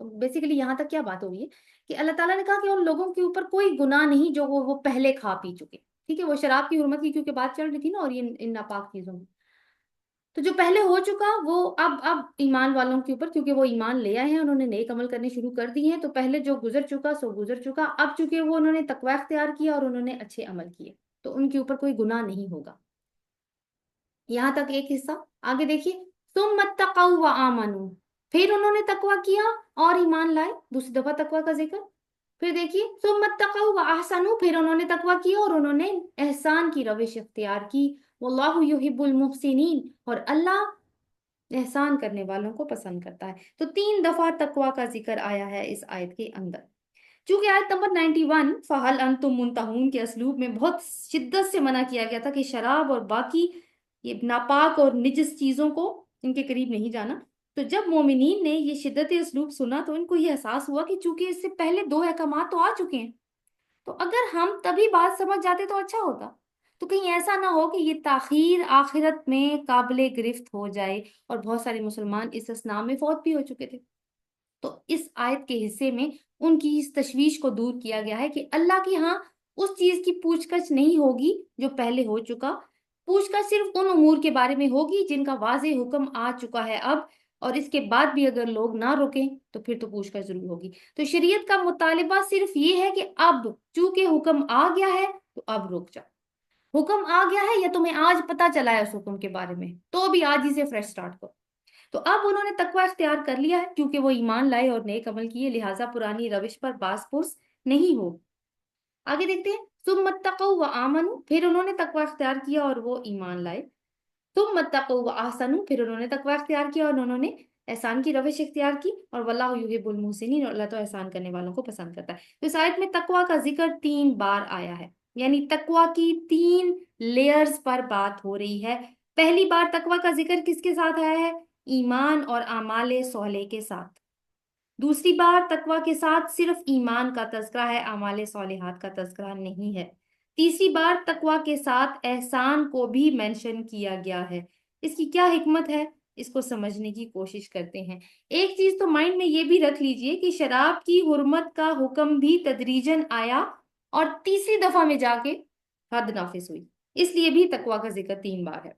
تو بیسیکلی یہاں تک کیا بات ہو رہی ہے کہ اللہ تعالیٰ نے کہا کہ ان لوگوں کے اوپر کوئی گناہ نہیں جو وہ پہلے کھا پی چکے. ٹھیک ہے, وہ شراب کی حرمت کی کیونکہ بات چل رہی تھی نا, اور یہ ان ناپاک چیزوں میں. تو جو پہلے ہو چکا وہ اب ایمان والوں کے اوپر, کیونکہ وہ ایمان لے آئے ہیں, انہوں نے نیک عمل کرنے شروع کر دی ہیں, تو پہلے جو گزر چکا سو گزر چکا. اب چونکہ وہ انہوں نے تقوی اختیار کیا اور انہوں نے اچھے عمل کیے, تو ان کے اوپر کوئی گناہ نہیں ہوگا. یہاں تک ایک حصہ. آگے دیکھیے, ثم اتقوا وآمنوا, پھر انہوں نے تقوی کیا اور ایمان لائے. دوسری دفعہ تقوی کا ذکر. پھر دیکھیے, ثم اتقوا واحسنوا, پھر انہوں نے تقوی کیا اور انہوں نے احسان کی روش اختیار کی. واللہ یحب المحسنین, اور اللہ احسان کرنے والوں کو پسند کرتا ہے. تو 3 دفعہ تقوی کا ذکر آیا ہے اس آیت کے اندر. چونکہ آیت نمبر 91 فَهَلْ أَنْتُمْ مُنْتَهُونَ کے اسلوب میں بہت شدت سے منع کیا گیا تھا کہ شراب اور باقی یہ ناپاک اور نجس چیزوں کو ان کے قریب نہیں جانا. تو جب مومنین نے یہ شدت اسلوب سنا تو ان کو یہ احساس ہوا کہ چونکہ اس سے پہلے 2 احکامات تو آ چکے ہیں, تو اگر ہم تبھی بات سمجھ جاتے تو اچھا ہوتا. تو کہیں ایسا نہ ہو کہ یہ تاخیر آخرت میں قابل گرفت ہو جائے, اور بہت سارے مسلمان اس اسنا میں فوت بھی ہو چکے تھے. تو اس آیت کے حصے میں ان کی اس تشویش کو دور کیا گیا ہے کہ اللہ کی ہاں اس چیز کی پوچھ گچھ نہیں ہوگی جو پہلے ہو چکا. پوچھ گچھ صرف ان امور کے بارے میں ہوگی جن کا واضح حکم آ چکا ہے اب, اور اس کے بعد بھی اگر لوگ نہ رکیں تو پھر تو پوچھ گچھ ضرور ہوگی. تو شریعت کا مطالبہ صرف یہ ہے کہ اب چونکہ حکم آ گیا ہے تو اب رک جا. حکم آ گیا ہے یا تمہیں آج پتا چلا ہے اس حکم کے بارے میں, تو بھی آج ہی سے فریش سٹارٹ کرو. تو اب انہوں نے تقوی اختیار کر لیا ہے کیونکہ وہ ایمان لائے اور نیک عمل کیے, لہٰذا پرانی روش پر باس پرس نہیں ہو. آگے دیکھتے ہیں, ثم اتقوا وآمنوا, پھر انہوں نے تقوی اختیار کیا اور وہ ایمان لائے. ثم اتقوا واحسنوا, پھر انہوں نے تقوی اختیار کیا اور انہوں نے احسان کی روش اختیار کی. اور واللہ یحب المحسنین, اور اللہ تو احسان کرنے والوں کو پسند کرتا ہے. تو اس آیت میں تقوی کا ذکر 3 بار آیا ہے, یعنی تقوی کی 3 لیئرز پر بات ہو رہی ہے. پہلی بار تقوی کا ذکر کس کے ساتھ آیا ہے؟ ایمان اور اعمال صالح کے ساتھ. دوسری بار تقوی کے ساتھ صرف ایمان کا تذکرہ ہے, اعمال صالحات کا تذکرہ نہیں ہے. تیسری بار تقوی کے ساتھ احسان کو بھی مینشن کیا گیا ہے. اس کی کیا حکمت ہے, اس کو سمجھنے کی کوشش کرتے ہیں. ایک چیز تو مائنڈ میں یہ بھی رکھ لیجئے کہ شراب کی حرمت کا حکم بھی تدریجاً آیا اور تیسری دفعہ میں جا کے حد نافذ ہوئی, اس لیے بھی تقوی کا ذکر 3 بار ہے.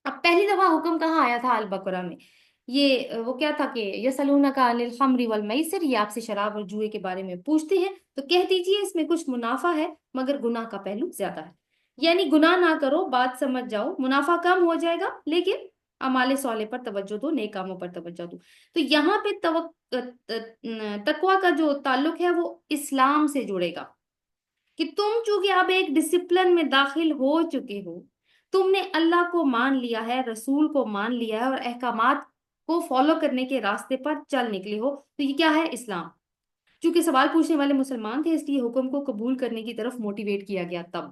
اب پہلی دفعہ حکم کہاں آیا تھا؟ البقرہ میں. یہ وہ کیا تھا کہ یسألونک عن الخمر والمیسر, یہ آپ سے شراب اور جوئے کے بارے میں پوچھتے ہیں, تو کہہ دیجئے اس میں کچھ منافع ہے مگر گناہ کا پہلو زیادہ ہے. یعنی گناہ نہ کرو, بات سمجھ جاؤ, منافع کم ہو جائے گا لیکن اعمال صالح پر توجہ دو, نیک کاموں پر توجہ دو. تو یہاں پہ تقوی کا جو تعلق ہے وہ اسلام سے جڑے گا کہ تم چونکہ اب ایک ڈسپلن میں داخل ہو چکے ہو, تم نے اللہ کو مان لیا ہے, رسول کو مان لیا ہے اور احکامات کو فالو کرنے کے راستے پر چل نکلے ہو, تو یہ کیا ہے؟ اسلام. چونکہ سوال پوچھنے والے مسلمان تھے اس لیے حکم کو قبول کرنے کی طرف موٹیویٹ کیا گیا تب.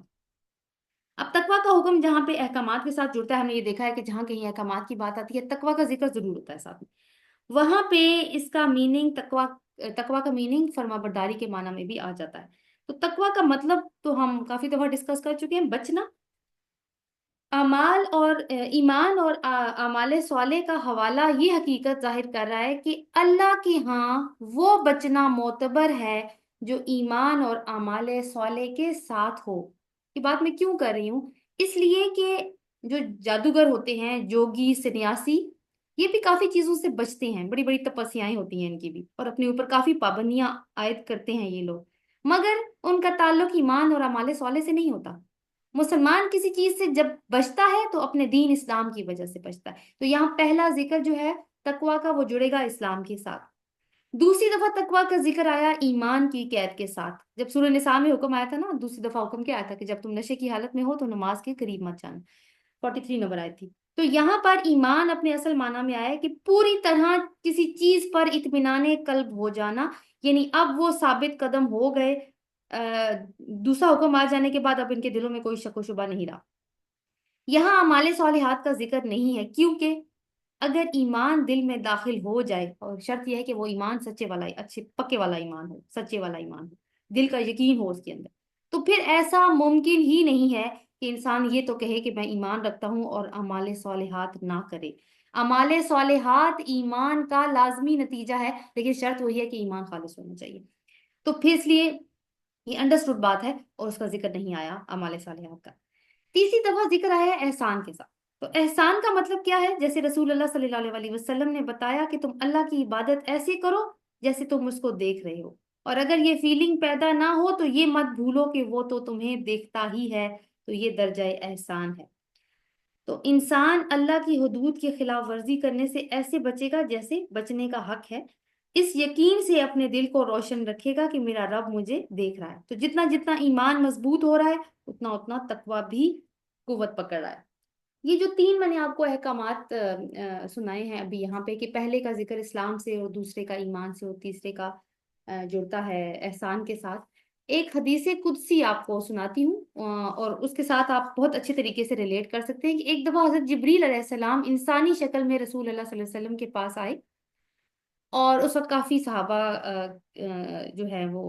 اب تقوی کا حکم جہاں پہ احکامات کے ساتھ جڑتا ہے, ہم نے یہ دیکھا ہے کہ جہاں کہیں احکامات کی بات آتی ہے تقوی کا ذکر ضرور ہوتا ہے ساتھ میں. وہاں پہ اس کا میننگ تقوی کا میننگ فرمانبرداری کے معنی میں بھی آ جاتا ہے. تو تقوی کا مطلب تو ہم کافی دفعہ ڈسکس کر چکے ہیں, بچنا. اعمال اور ایمان اور اعمال صالح کا حوالہ یہ حقیقت ظاہر کر رہا ہے کہ اللہ کے ہاں وہ بچنا معتبر ہے جو ایمان اور اعمال صالح کے ساتھ ہو. یہ بات میں کیوں کر رہی ہوں؟ اس لیے کہ جو جادوگر ہوتے ہیں, جوگی, سنیاسی, یہ بھی کافی چیزوں سے بچتے ہیں, بڑی بڑی تپسیائیں ہوتی ہیں ان کی بھی, اور اپنے اوپر کافی پابندیاں عائد کرتے ہیں یہ لوگ, مگر ان کا تعلق ایمان اور اعمال صالح سے نہیں ہوتا. مسلمان کسی چیز سے جب بچتا ہے تو اپنے دین اسلام کی وجہ سے بچتا ہے. تو یہاں پہلا ذکر جو ہے تقوی کا وہ جڑے گا اسلام کے ساتھ. دوسری دفعہ تقوی کا ذکر آیا ایمان کی قید کے ساتھ. جب سورہ نساء میں حکم آیا تھا نا, دوسری دفعہ حکم کیا آیا تھا کہ جب تم نشے کی حالت میں ہو تو نماز کے قریب مت جانا. 43 نمبر آئی تھی. تو یہاں پر ایمان اپنے اصل معنی میں آیا ہے کہ پوری طرح کسی چیز پر اطمینان قلب ہو جانا, یعنی اب وہ ثابت قدم ہو گئے. دوسرا حکم آ جانے کے بعد اب ان کے دلوں میں کوئی شک و شبہ نہیں رہا. یہاں اعمال صالحات کا ذکر نہیں ہے کیونکہ اگر ایمان دل میں داخل ہو جائے, اور شرط یہ ہے کہ وہ ایمان سچے والا, اچھے پکے والا ایمان ہو, سچے والا ایمان ہو, دل کا یقین ہو اس کے اندر, تو پھر ایسا ممکن ہی نہیں ہے کہ انسان یہ تو کہے کہ میں ایمان رکھتا ہوں اور اعمال صالحات نہ کرے. اعمال صالحات ایمان کا لازمی نتیجہ ہے، لیکن شرط وہی ہے کہ ایمان خالص ہونا چاہیے. تو پھر اس لیے یہ انڈرسٹوڈ بات ہے اور اس کا ذکر نہیں آیا اعمال صالحات کا. تیسری دفعہ ذکر آیا ہے احسان کے ساتھ. تو احسان کا مطلب کیا ہے؟ جیسے رسول اللہ صلی اللہ علیہ وسلم نے بتایا کہ تم اللہ کی عبادت ایسے کرو جیسے تم اس کو دیکھ رہے ہو، اور اگر یہ فیلنگ پیدا نہ ہو تو یہ مت بھولو کہ وہ تو تمہیں دیکھتا ہی ہے. تو یہ درجہ احسان ہے. تو انسان اللہ کی حدود کی خلاف ورزی کرنے سے ایسے بچے گا جیسے بچنے کا حق ہے. اس یقین سے اپنے دل کو روشن رکھے گا کہ میرا رب مجھے دیکھ رہا ہے. تو جتنا جتنا ایمان مضبوط ہو رہا ہے اتنا اتنا تقویٰ بھی قوت پکڑ رہا ہے. یہ جو تین میں نے آپ کو احکامات سنائے ہیں ابھی یہاں پہ، کہ پہلے کا ذکر اسلام سے اور دوسرے کا ایمان سے اور تیسرے کا جڑتا ہے احسان کے ساتھ. ایک حدیث قدسی آپ کو سناتی ہوں اور اس کے ساتھ آپ بہت اچھے طریقے سے ریلیٹ کر سکتے ہیں. کہ ایک دفعہ حضرت جبریل علیہ السلام انسانی شکل میں رسول اللہ صلی اللہ علیہ وسلم کے پاس آئے، اور اس وقت کافی صحابہ جو ہے وہ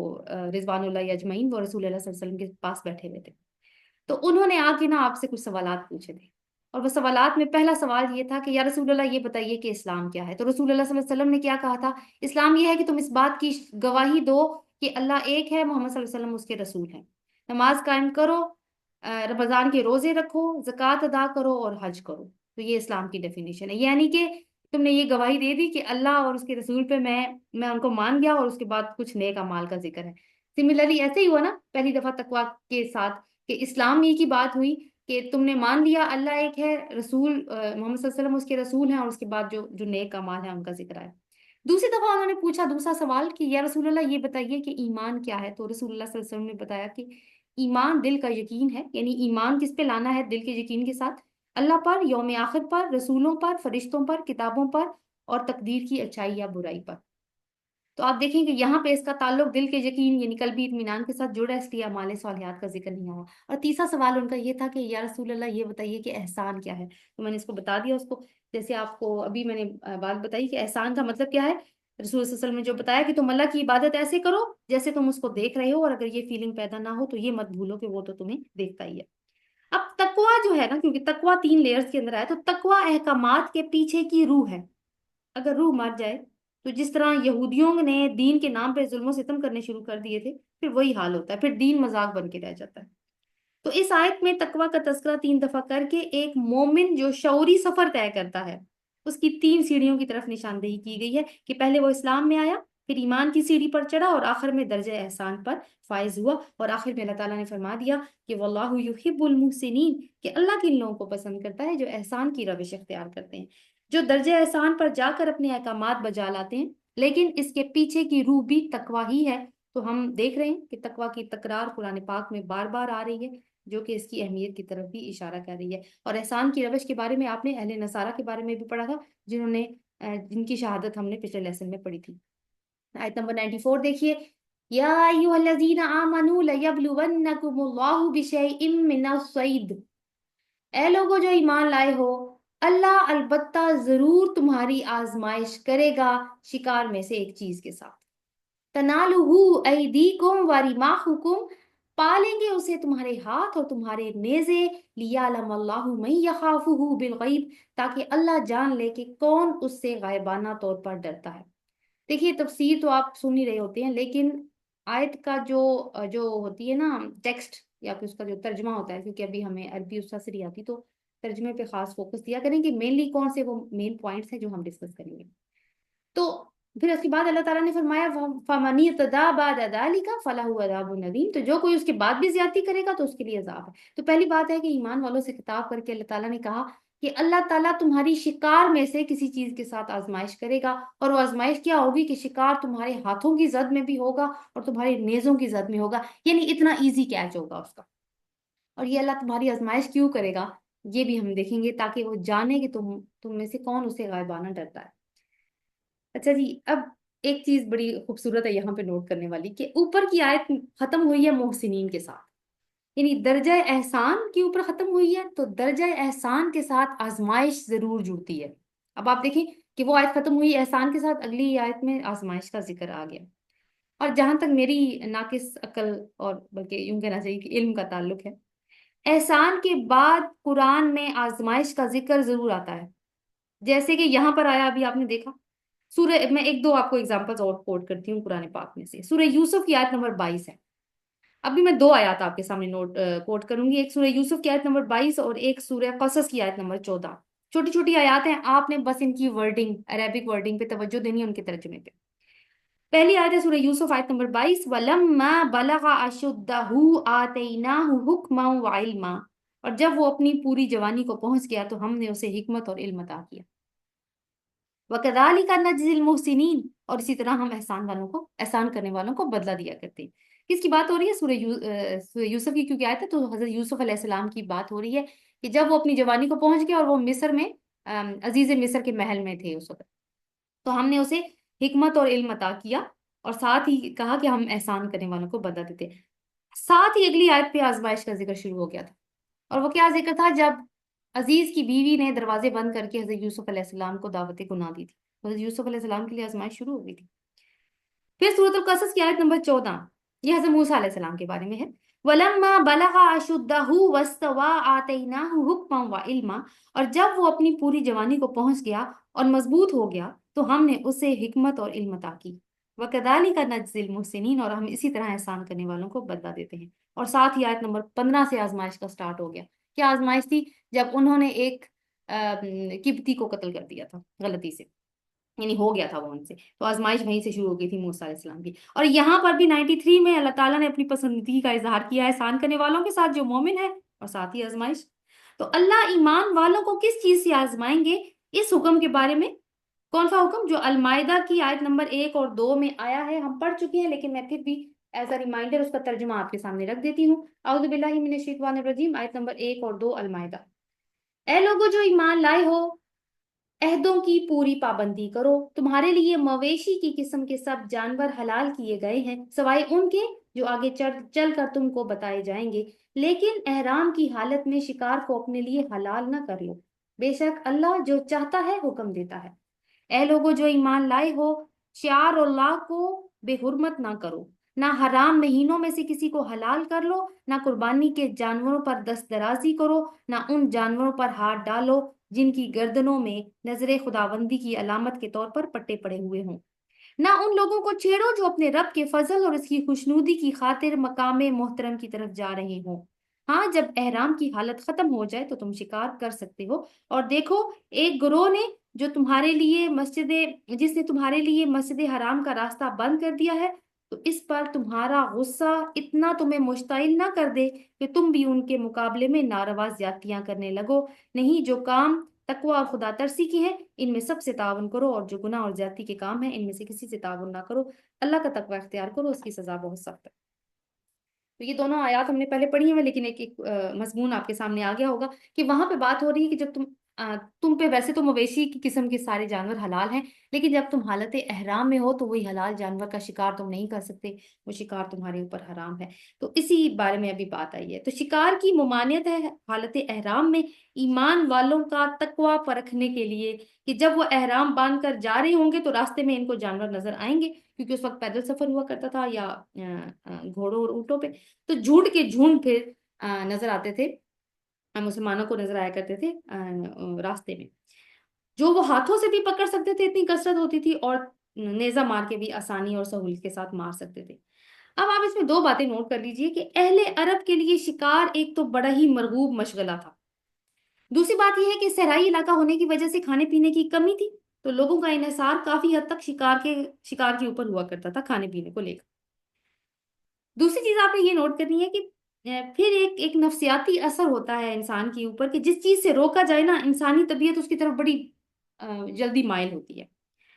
رضوان اللہ اجمعین وہ رسول اللہ صلی اللہ علیہ وسلم کے پاس بیٹھے ہوئے تھے. تو انہوں نے آ کے نا آپ سے کچھ سوالات پوچھے تھے، اور وہ سوالات میں پہلا سوال یہ تھا کہ یا رسول اللہ یہ بتائیے کہ اسلام کیا ہے. تو رسول اللہ صلی اللہ علیہ وسلم نے کیا کہا تھا؟ اسلام یہ ہے کہ تم اس بات کی گواہی دو کہ اللہ ایک ہے، محمد صلی اللہ علیہ وسلم اس کے رسول ہیں، نماز قائم کرو، رمضان کے روزے رکھو، زکوٰۃ ادا کرو اور حج کرو. تو یہ اسلام کی ڈیفینیشن ہے. یعنی کہ تم نے یہ گواہی دے دی کہ اللہ اور اس کے رسول پہ میں ان کو مان گیا، اور اس کے بعد کچھ نیک اعمال کا ذکر ہے. سملرلی ایسے ہی ہوا نا پہلی دفعہ تقویٰ کے ساتھ، کہ اسلام ہی کی بات ہوئی کہ تم نے مان لیا اللہ ایک ہے، رسول محمد صلی اللہ علیہ وسلم اس کے رسول ہیں، اور اس کے بعد جو نیک اعمال ہیں ان کا ذکر ہے. دوسری دفعہ انہوں نے پوچھا دوسرا سوال کہ یا رسول اللہ یہ بتائیے کہ ایمان کیا ہے. تو رسول اللہ صلی اللہ علیہ وسلم نے بتایا کہ ایمان دل کا یقین ہے. یعنی ایمان کس پہ لانا ہے؟ دل کے یقین کے ساتھ، اللہ پر، یوم آخر پر، رسولوں پر، فرشتوں پر، کتابوں پر، اور تقدیر کی اچھائی یا برائی پر. تو آپ دیکھیں کہ یہاں پہ اس کا تعلق دل کے یقین یعنی قلبی اطمینان کے ساتھ جڑا ہے، اس لیے اعمال صالحات کا ذکر نہیں ہوا. اور تیسرا سوال ان کا یہ تھا کہ یا رسول اللہ یہ بتائیے کہ احسان کیا ہے. تو میں نے اس کو بتا دیا اس کو، جیسے آپ کو ابھی میں نے بات بتائی کہ احسان کا مطلب کیا ہے. رسول صلی اللہ علیہ وسلم نے جو بتایا کہ تم اللہ کی عبادت ایسے کرو جیسے تم اس کو دیکھ رہے ہو، اور اگر یہ فیلنگ پیدا نہ ہو تو یہ مت بھولو کہ وہ تو تمہیں دیکھتا ہی ہے. اب تقویٰ جو ہے نا، کیونکہ تقویٰ 3 لیئرز کے اندر ہے، تو تقویٰ احکامات کے پیچھے کی روح ہے. اگر روح مر جائے تو جس طرح یہودیوں نے دین کے نام پہ ظلم و ستم کرنے شروع کر دیے تھے، پھر وہی حال ہوتا ہے، پھر دین مذاق بن کے رہ جاتا ہے. تو اس آیت میں تقویٰ کا تذکرہ 3 دفعہ کر کے ایک مومن جو شعوری سفر طے کرتا ہے اس کی 3 سیڑھیوں کی طرف نشاندہی کی گئی ہے. کہ پہلے وہ اسلام میں آیا، پھر ایمان کی سیڑھی پر چڑھا، اور آخر میں درجہ احسان پر فائز ہوا. اور آخر میں اللہ تعالیٰ نے فرما دیا کہ واللہ یحب المحسنین، کہ اللہ کن لوگوں کو پسند کرتا ہے جو احسان کی روش اختیار کرتے ہیں، جو درجہ احسان پر جا کر اپنے احکامات بجا لاتے ہیں. لیکن اس کے پیچھے کی روح بھی تقویٰ ہی ہے. تو ہم دیکھ رہے ہیں کہ تقویٰ کی تکرار قرآن پاک میں بار بار آ رہی ہے، جو کہ اس کی اہمیت کی طرف بھی اشارہ کر رہی ہے. اور احسان کی روش کے بارے میں آپ نے اہل نصارہ کے بارے میں بھی پڑھا تھا، جن کی شہادت ہم نے پچھلے لیسن میں پڑھی تھی. آیت نمبر 94 دیکھیے، یا ایھا الذین آمنوا لیبلونکم اللہ بشیء من الصید. اے لوگو جو ایمان لائے ہو، اللہ البتہ ضرور تمہاری آزمائش کرے گا شکار میں سے ایک چیز کے ساتھ. تنالہ ایدیکم ورماحکم، پالیں گے اسے تمہارے ہاتھ اور تمہارے نیزے. لیعلم اللہ من یخافہ بالغیب، تاکہ اللہ جان لے کہ کون اس سے غائبانہ طور پر ڈرتا ہے. دیکھیے تفسیر تو آپ سن ہی رہے ہوتے ہیں، لیکن آیت کا جو ہوتی ہے نا ٹیکسٹ یا پھر اس کا جو ترجمہ ہوتا ہے، کیونکہ ابھی ہمیں عربی اس سے نہیں آتی، تو ترجمے پہ خاص فوکس دیا کریں کہ مینلی کون سے وہ مین پوائنٹس ہیں جو ہم ڈسکس کریں گے. تو پھر اس کے بعد اللہ تعالیٰ نے فرمایا فَمَنِ اعْتَدَىٰ بَعْدَ ذَٰلِكَ فَلَهُ عَذَابٌ عَظِيمٌ، تو جو کوئی اس کے بعد بھی زیادتی کرے گا تو اس کے لیے عذاب ہے. تو پہلی بات ہے کہ ایمان والوں سے خطاب کر کے اللہ تعالیٰ نے کہا کہ اللہ تعالیٰ تمہاری شکار میں سے کسی چیز کے ساتھ آزمائش کرے گا. اور وہ آزمائش کیا ہوگی؟ کہ شکار تمہارے ہاتھوں کی زد میں بھی ہوگا اور تمہارے نیزوں کی زد میں ہوگا، یعنی اتنا ایزی کیچ ہوگا اس کا. اور یہ اللہ تمہاری آزمائش کیوں کرے گا یہ بھی ہم دیکھیں گے، تاکہ وہ جانے کہ تم میں سے کون اسے غائبانہ ڈرتا ہے. اچھا جی، اب ایک چیز بڑی خوبصورت ہے یہاں پہ نوٹ کرنے والی، کہ اوپر کی آیت ختم ہوئی ہے محسنین کے ساتھ، یعنی درجہ احسان کے اوپر ختم ہوئی ہے، تو درجہ احسان کے ساتھ آزمائش ضرور جڑتی ہے. اب آپ دیکھیں کہ وہ آیت ختم ہوئی احسان کے ساتھ، اگلی آیت میں آزمائش کا ذکر آ گیا. اور جہاں تک میری ناقص عقل اور بلکہ یوں کہنا چاہیے کہ علم کا تعلق ہے، احسان کے بعد قرآن میں آزمائش کا ذکر ضرور آتا ہے. جیسے کہ یہاں پر آیا، ابھی آپ نے دیکھا سورہ، میں ایک دو آپ کو ایگزامپلس اور کوٹ کرتی ہوں قرآن پاک میں سے، سورہ یوسف کی آیت نمبر 22 ہے۔ ابھی میں دو آیات آپ کے سامنے کوٹ کروں گی، ایک سورہ یوسف کی آیت نمبر 22 اور ایک سورہ قصص کی آیت نمبر 14۔ چھوٹی چھوٹی آیات ہیں، آپ نے بس ان کی ورڈنگ، عربک ورڈنگ پہ توجہ دینی ہے، ان کے ترجمے پہ۔ پہلی آیت ہے سورہ یوسف آیت نمبر 22، وَلَمَّا بَلَغَ أَشُدَّهُ آتَيْنَاهُ حُكْمًا وَعِلْمًا، اور جب وہ اپنی پوری جوانی کو پہنچ گیا تو ہم نے اسے حکمت اور علم عطا کیا۔ وَكَذَلِكَ نَجْزِي الْمُحْسِنِينَ، اور اسی طرح ہم احسان کرنے والوں کو بدلہ دیا کرتے ہیں۔ کس کی بات ہو رہی ہے؟ سورہ یوسف کی کیونکہ آیت ہے تو حضرت یوسف علیہ السلام کی بات ہو رہی ہے کہ جب وہ اپنی جوانی کو پہنچ گیا اور وہ مصر میں عزیز مصر کے محل میں تھے اس وقت، تو ہم نے اسے حکمت اور علم عطا کیا، اور ساتھ ہی کہا کہ ہم احسان کرنے والوں کو بدلہ دیتے۔ ساتھ ہی اگلی آیت پہ آزمائش کا ذکر شروع ہو گیا تھا، اور وہ کیا ذکر تھا؟ جب عزیز کی بیوی نے دروازے بند کر کے حضرت یوسف علیہ السلام کو دعوت گناہ دی تھی، حضرت یوسف علیہ السلام کے لیے آزمائش شروع ہو گئی تھی۔ پھر سورۃ القصص کی آیت نمبر 14، یہ حضرت موسیٰ علیہ السلام کے بارے میں ہے۔ وَلَمَّا بَلَغَ أَشُدَّهُ وَاسْتَوَىٰ آتَيْنَاهُ حُكْمًا وَعِلْمًا، اور جب وہ اپنی پوری جوانی کو پہنچ گیا اور مضبوط ہو گیا تو ہم نے اسے حکمت اور علم عطا کی۔ وَكَذَلِكَ نَجْزِي الْمُحْسِنِينَ، اور ہم اسی طرح احسان کرنے والوں کو بدلہ دیتے ہیں۔ اور ساتھ ہی آیت نمبر 15 سے آزمائش کا سٹارٹ ہو گیا۔ کیا آزمائش تھی؟ جب انہوں نے ایک قبطی کو قتل کر دیا تھا غلطی سے، یعنی ہو گیا تھا وہ ان سے، تو آزمائش وہیں سے شروع ہو گئی تھی موسیٰ علیہ السلام کی۔ اور یہاں پر بھی 93 میں اللہ تعالیٰ نے اپنی پسندیدگی کا اظہار کیا ہے احسان کرنے والوں کے ساتھ جو مومن ہے، اور ساتھ ہی آزمائش۔ تو اللہ ایمان والوں کو کس چیز سے آزمائیں گے؟ اس حکم کے بارے میں۔ کون سا حکم؟ جو المائدہ کی آیت نمبر 1 اور 2 میں آیا ہے، ہم پڑھ چکے ہیں لیکن میں پھر بھی ایز اے ریمائنڈر اس کا ترجمہ آپ کے سامنے رکھ دیتی ہوں۔ اعوذ باللہ من الشیطان الرجیم، آیت نمبر 1 اور 2 المائدہ۔ اے لوگو جو ایمان لائے ہو، عہدوں کی پوری پابندی کرو، تمہارے لیے مویشی کی قسم کے سب جانور حلال کیے گئے ہیں سوائے ان کے جو آگے چل کر تم کو بتائے جائیں گے، لیکن احرام کی حالت میں شکار کو اپنے لیے حلال نہ کر لو، بے شک اللہ جو چاہتا ہے حکم دیتا ہے۔ اے لوگو جو ایمان لائے ہو، شعار اللہ کو بے حرمت نہ کرو، نہ حرام مہینوں میں سے کسی کو حلال کر لو، نہ قربانی کے جانوروں پر دست درازی کرو، نہ ان جانوروں پر ہاتھ ڈالو جن کی گردنوں میں نظر خداوندی کی علامت کے طور پر پٹے پڑے ہوئے ہوں، نہ ان لوگوں کو چھیڑو جو اپنے رب کے فضل اور اس کی خوشنودی کی خاطر مقام محترم کی طرف جا رہے ہوں۔ ہاں، جب احرام کی حالت ختم ہو جائے تو تم شکار کر سکتے ہو۔ اور دیکھو، ایک گروہ نے جس نے تمہارے لیے مسجد حرام کا راستہ بند کر دیا ہے، تو اس پر تمہارا غصہ اتنا تمہیں مشتعل نہ کر دے کہ تم بھی ان کے مقابلے میں ناروا زیادتیاں کرنے لگو۔ نہیں، جو کام تقوی اور خدا ترسی کی ہے ان میں سب سے تعاون کرو، اور جو گناہ اور زیادتی کے کام ہیں ان میں سے کسی سے تعاون نہ کرو۔ اللہ کا تقوی اختیار کرو، اس کی سزا بہت سخت ہے۔ تو یہ دونوں آیات ہم نے پہلے پڑھی ہیں، لیکن ایک مضمون آپ کے سامنے آ گیا ہوگا کہ وہاں پہ بات ہو رہی ہے کہ جب تم پہ ویسے تو مویشی کی قسم کے سارے جانور حلال ہیں، لیکن جب تم حالت احرام میں ہو تو وہی حلال جانور کا شکار تم نہیں کر سکتے، وہ شکار تمہارے اوپر حرام ہے۔ تو اسی بارے میں ابھی بات آئی ہے۔ تو شکار کی ممانعت ہے حالت احرام میں ایمان والوں کا تقوی پرکھنے کے لیے کہ جب وہ احرام باندھ کر جا رہے ہوں گے تو راستے میں ان کو جانور نظر آئیں گے، کیونکہ اس وقت پیدل سفر ہوا کرتا تھا یا گھوڑوں اور اونٹوں پہ، تو جھوٹ کے جھونڈ پھر نظر آتے تھے، مسلمانوں کو نظر آیا کرتے تھے راستے میں، جو وہ ہاتھوں سے بھی پکڑ سکتے تھے، اتنی کثرت ہوتی تھی، اور نیزہ مار کے بھی آسانی اور سہولت کے ساتھ مار سکتے تھے۔ اب آپ اس میں دو باتیں نوٹ کر لیجئے کہ اہل عرب کے لیے شکار ایک تو بڑا ہی مرغوب مشغلہ تھا، دوسری بات یہ ہے کہ صحرائی علاقہ ہونے کی وجہ سے کھانے پینے کی کمی تھی، تو لوگوں کا انحصار کافی حد تک شکار کے اوپر ہوا کرتا تھا کھانے پینے کو لے کر۔ دوسری چیز آپ نے یہ نوٹ کرنی ہے کہ پھر ایک نفسیاتی اثر ہوتا ہے انسان کے اوپر کہ جس چیز سے روکا جائے نا، انسانی طبیعت اس کی طرف بڑی جلدی مائل ہوتی ہے۔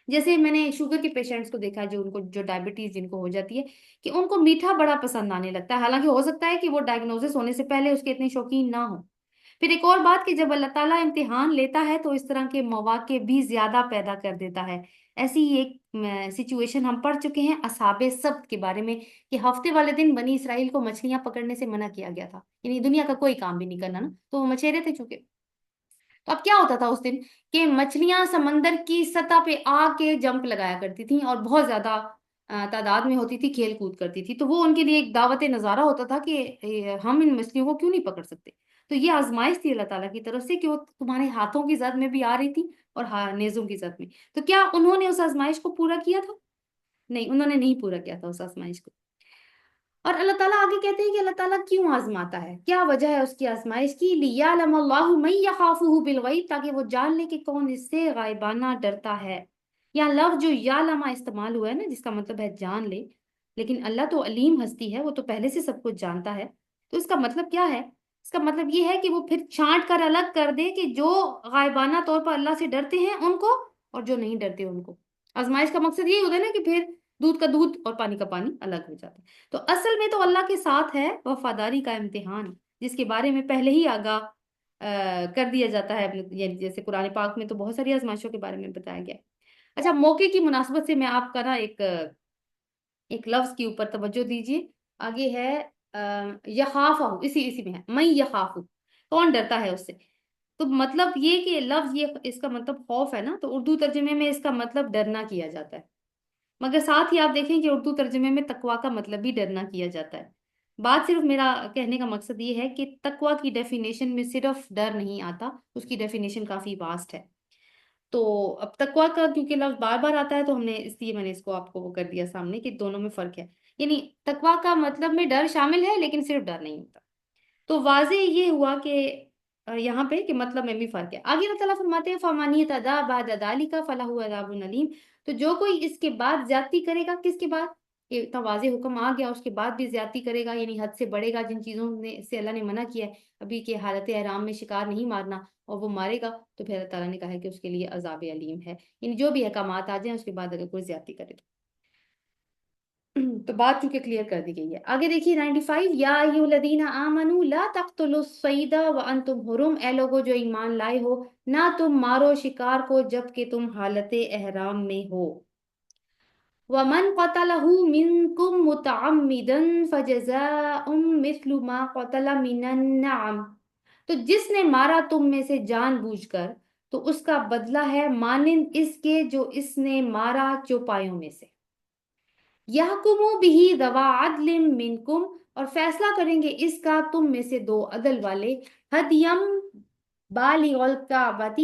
جیسے میں نے شوگر کے پیشنٹس کو دیکھا ہے، جو ڈائبٹیز جن کو ہو جاتی ہے، کہ ان کو میٹھا بڑا پسند آنے لگتا ہے، حالانکہ ہو سکتا ہے کہ وہ ڈائگنوزس ہونے سے پہلے اس کے اتنے شوقین نہ ہوں۔ پھر ایک اور بات کہ جب اللہ تعالیٰ امتحان لیتا ہے تو اس طرح کے مواقع بھی زیادہ پیدا کر دیتا ہے۔ ایسی ہی ایک سچویشن ہم پڑھ چکے ہیں اصحاب سبت کے بارے میں، کہ ہفتے والے دن بنی اسرائیل کو مچھلیاں پکڑنے سے منع کیا گیا تھا، یعنی دنیا کا کوئی کام بھی نہیں کرنا نا، تو وہ مچھیرے تھے چونکہ۔ تو اب کیا ہوتا تھا اس دن کہ مچھلیاں سمندر کی سطح پہ آ کے جمپ لگایا کرتی تھیں، اور بہت زیادہ تعداد میں ہوتی تھی، کھیل کود کرتی تھی، تو وہ ان کے لیے ایک دعوت نظارہ ہوتا تھا کہ ہم ان مچھلیوں کو کیوں نہیں پکڑ سکتے۔ تو یہ آزمائش تھی اللہ تعالیٰ کی طرف سے کہ وہ تمہارے ہاتھوں کی زد میں بھی آ رہی تھی اور نیزوں کی زد میں. تو کیا انہوں نے اس آزمائش کو پورا کیا تھا؟ نہیں، انہوں نے نہیں پورا کیا تھا اس آزمائش کو. اور اللہ تعالیٰ آگے کہتے ہیں کہ اللہ تعالیٰ کیوں آزماتا ہے، کیا وجہ ہے اس کی آزمائش کی. لِيَعْلَمَ اللَّهُ مَن يَخَافُهُ بِالْغَيْبِ، تاکہ وہ جان لے کہ کون اس سے غائبانہ ڈرتا ہے. یہاں لفظ جو یعلم استعمال ہوا ہے نا، جس کا مطلب ہے جان لے، لیکن اللہ تو علیم ہستی ہے، وہ تو پہلے سے سب کچھ جانتا ہے. تو اس کا مطلب کیا ہے؟ اس کا مطلب یہ ہے کہ وہ پھر چھانٹ کر الگ کر دے کہ جو غائبانہ طور پر اللہ سے ڈرتے ہیں ان کو، اور جو نہیں ڈرتے ان کو. آزمائش کا مقصد یہی ہوتا ہے نا کہ پھر دودھ کا دودھ اور پانی کا پانی الگ ہو جاتا ہے. تو اصل میں تو اللہ کے ساتھ ہے وفاداری کا امتحان، جس کے بارے میں پہلے ہی آگاہ کر دیا جاتا ہے. یعنی جیسے قرآن پاک میں تو بہت ساری آزمائشوں کے بارے میں بتایا گیا ہے. اچھا، موقع کی مناسبت سے میں آپ کا نا ایک لفظ کے اوپر توجہ دیجیے. آگے ہے یخاف، اسی میں ہے میں یخاف، کون ڈرتا ہے اس سے. تو مطلب یہ کہ لفظ یہ اس کا مطلب خوف ہے نا، تو اردو ترجمے میں اس کا مطلب ڈرنا کیا جاتا ہے. مگر ساتھ ہی آپ دیکھیں کہ اردو ترجمے میں تقویٰ کا مطلب بھی ڈرنا کیا جاتا ہے. بات صرف میرا کہنے کا مقصد یہ ہے کہ تقویٰ کی ڈیفینیشن میں صرف ڈر نہیں آتا، اس کی ڈیفینیشن کافی واسٹ ہے. تو اب تقویٰ کا کیونکہ لفظ بار بار آتا ہے تو ہم نے اس لیے میں نے اس کو آپ کو وہ کر دیا سامنے کہ دونوں میں فرق ہے. یعنی تقویٰ کا مطلب میں ڈر شامل ہے لیکن صرف ڈر نہیں ہوتا. تو واضح یہ ہوا کہ یہاں پہ کہ مطلب میں بھی فرق ہے. آگے اللہ تعالیٰ فرماتے ہیں فَمَنِ اعْتَدَىٰ بَعْدَ ذَٰلِكَ فَلَهُ عَذَابٌ أَلِيمٌ. تو جو کوئی اس کے بعد زیادتی کرے گا، کس کے بعد؟ کہ اتنا واضح حکم آ گیا، اس کے بعد بھی زیادتی کرے گا، یعنی حد سے بڑھے گا، جن چیزوں سے اللہ نے منع کیا ہے ابھی کہ حالت احرام میں شکار نہیں مارنا، اور وہ مارے گا تو پھر اللہ تعالیٰ نے کہا ہے کہ اس کے لیے عذاب علیم ہے. یعنی جو بھی احکامات آ جائیں اس کے بعد اگر کوئی زیادتی کرے تو بات چونکہ کلیئر کر دی گئی ہے. آگے دیکھیے 95. یا ایھا الذین آمنوا لا تقتلوا الصید وانتم حرم، اے لوگو جو ایمان لائے ہو، نہ تم مارو شکار کو جب کہ تم حالت احرام میں ہو. ومن قتلہ منکم متعمدا فجزاء مثل ما قتل من النعم، تو جس نے مارا تم میں سے جان بوجھ کر تو اس کا بدلہ ہے مانند اس کے جو اس نے مارا چوپایوں میں سے. یحکم بہ ذوی عدل منکم، اور فیصلہ کریں گے اس کا تم میں سے دو عدل والے. ہدیم بالغ الکعبۃ،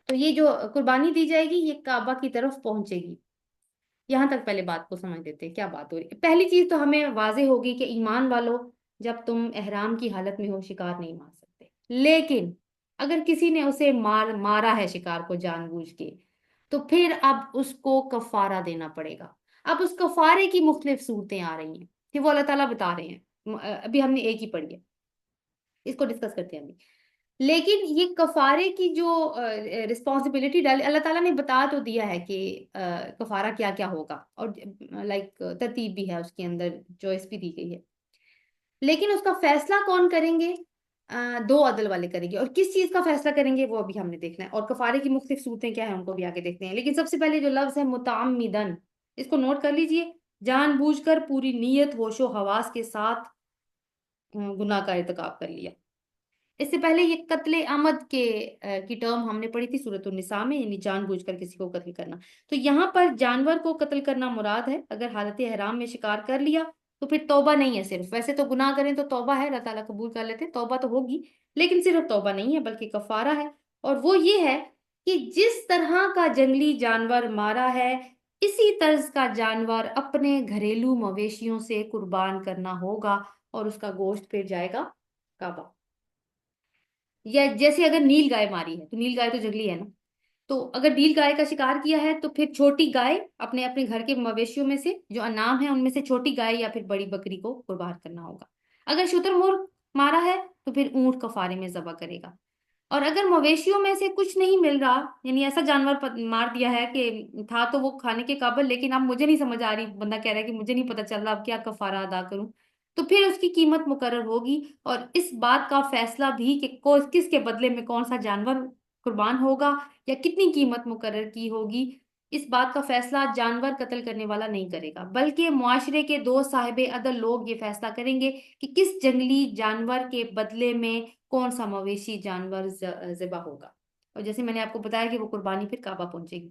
تو یہ جو قربانی دی جائے گی یہ کعبہ کی طرف پہنچے گی. یہاں تک پہلے بات کو سمجھ لیتے ہیں کیا بات ہو رہی ہے. پہلی چیز تو ہمیں واضح ہوگی کہ ایمان والو، جب تم احرام کی حالت میں ہو شکار نہیں مار سکتے. لیکن اگر کسی نے اسے مارا ہے شکار کو جان بوجھ کے، تو پھر اب اس کو کفارہ دینا پڑے گا. اب اس کفارے کی مختلف صورتیں آ رہی ہیں کہ وہ اللہ تعالیٰ بتا رہے ہیں. ابھی ہم نے ایک ہی پڑھی ہے، اس کو ڈسکس کرتے ہیں ابھی. لیکن یہ کفارے کی جو رسپانسبلٹی ڈال اللہ تعالیٰ نے بتا تو دیا ہے کہ کفارہ کیا کیا ہوگا، اور لائک ترتیب بھی ہے اس کے اندر، چوائس بھی دی گئی ہے. لیکن اس کا فیصلہ کون کریں گے؟ دو عدل والے کریں گے. اور کس چیز کا فیصلہ کریں گے وہ ابھی ہم نے دیکھنا ہے، اور کفارے کی مختلف صورتیں کیا ہیں ان کو بھی آگے دیکھتے ہیں. لیکن سب سے پہلے جو لفظ ہے متعمدن، اس کو نوٹ کر لیجئے. جان بوجھ کر پوری نیت ہوش و حواس کے ساتھ گناہ کا ارتکاب کر لیا. اس سے پہلے یہ قتل عمد کی ٹرم ہم نے پڑھی تھی سورۃ النساء میں، یعنی جان بوجھ کر کسی کو قتل کرنا. تو یہاں پر جانور کو قتل کرنا مراد ہے. اگر حالت احرام میں شکار کر لیا تو پھر توبہ نہیں ہے صرف. ویسے تو گناہ کریں تو توبہ ہے، اللہ تعالیٰ قبول کر لیتے، توبہ تو ہوگی، لیکن صرف توبہ نہیں ہے بلکہ کفارہ ہے. اور وہ یہ ہے کہ جس طرح کا جنگلی جانور مارا ہے اسی طرز کا جانور اپنے گھریلو مویشیوں سے قربان کرنا ہوگا، اور اس کا گوشت پھر جائے گا کعبہ. یا جیسے اگر نیل گائے ماری ہے، تو نیل گائے تو جنگلی ہے نا، تو اگر نیل گائے کا شکار کیا ہے تو پھر چھوٹی گائے اپنے اپنے گھر کے مویشیوں میں سے جو انعام ہے ان میں سے چھوٹی گائے یا پھر بڑی بکری کو قربان کرنا ہوگا. اگر شتر مرغ مارا ہے تو پھر اونٹ کفارے میں ذبح کرے گا. اور اگر مویشیوں میں سے کچھ نہیں مل رہا، یعنی ایسا جانور مار دیا ہے کہ تھا تو وہ کھانے کے قابل، لیکن اب مجھے نہیں سمجھ آ رہی، بندہ کہہ رہا ہے کہ مجھے نہیں پتا چل رہا اب کیا کفارہ ادا کروں، تو پھر اس کی قیمت مقرر ہوگی. اور اس بات کا فیصلہ بھی کہ کس کے بدلے میں کون سا جانور قربان ہوگا یا کتنی قیمت مقرر کی ہوگی، اس بات کا فیصلہ جانور قتل کرنے والا نہیں کرے گا، بلکہ معاشرے کے دو صاحب عدل لوگ یہ فیصلہ کریں گے کہ کس جنگلی جانور کے بدلے میں کون سا مویشی جانور ذبح ہوگا. اور جیسے میں نے آپ کو بتایا کہ وہ قربانی پھر کعبہ پہنچے گی.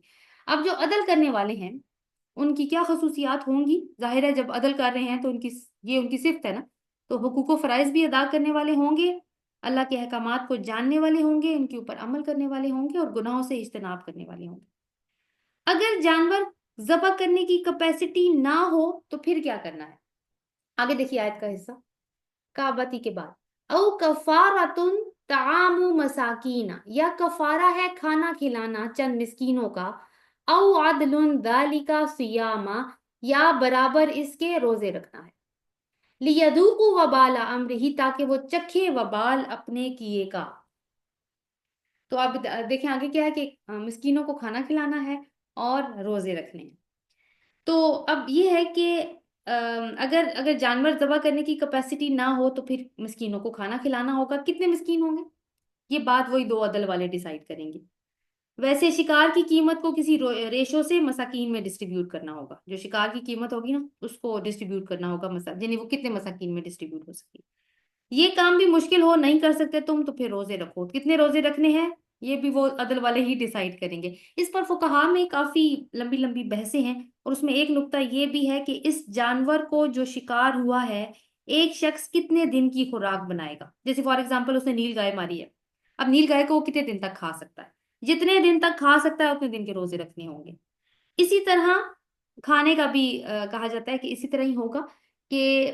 اب جو عدل کرنے والے ہیں ان کی کیا خصوصیات ہوں گی؟ ظاہر ہے جب عدل کر رہے ہیں تو ان کی صفت ہے نا، تو حقوق و فرائض بھی ادا کرنے والے ہوں گے، اللہ کے احکامات کو جاننے والے ہوں گے، ان کے اوپر عمل کرنے والے ہوں گے اور گناہوں سے اجتناب کرنے والے ہوں گے۔ اگر جانور ذبح کرنے کی کیپیسٹی نہ ہو تو پھر کیا کرنا ہے؟ آگے دیکھیے آیت کا حصہ، کعبتی کے بعد، او کفارتن طعام مساکین، یا کفارہ ہے کھانا کھلانا چند مسکینوں کا، او عدل ذالک صیاما، یا برابر اس کے روزے رکھنا ہے، لیذوقوا وبال امرہ، تاکہ وہ چکھے وبال اپنے کیے کا۔ تو آپ دیکھیں آگے کیا ہے کہ مسکینوں کو کھانا کھلانا ہے اور روزے رکھنے ہیں۔ تو اب یہ ہے کہ اگر جانور ذبح کرنے کی کیپیسٹی نہ ہو تو پھر مسکینوں کو کھانا کھلانا ہوگا۔ کتنے مسکین ہوں گے یہ بات وہی دو عدل والے ڈیسائیڈ کریں گے۔ ویسے شکار کی قیمت کو کسی ریشو سے مساکین میں ڈسٹریبیوٹ کرنا ہوگا، جو شکار کی قیمت ہوگی نا اس کو ڈسٹریبیوٹ کرنا ہوگا، یعنی وہ کتنے مساکین میں ڈسٹریبیوٹ ہو سکتی۔ یہ کام بھی مشکل ہو نہیں کر سکتے تم تو پھر روزے رکھو۔ کتنے روزے رکھنے ہیں یہ بھی وہ عدل والے ہی ڈیسائیڈ کریں گے۔ اس پر فقہا میں کافی لمبی لمبی بحثیں ہیں، اور اس میں ایک نقطہ یہ بھی ہے کہ اس جانور کو جو شکار ہوا ہے ایک شخص کتنے دن کی خوراک بنائے گا۔ جیسے فار ایگزامپل اس نے نیل گائے ماری ہے، اب نیل گائے کو وہ کتنے دن تک کھا سکتا ہے؟ جتنے دن تک کھا سکتا ہے اتنے دن کے روزے رکھنے ہوں گے۔ اسی طرح کھانے کا بھی کہا جاتا ہے کہ اسی طرح ہی ہوگا کہ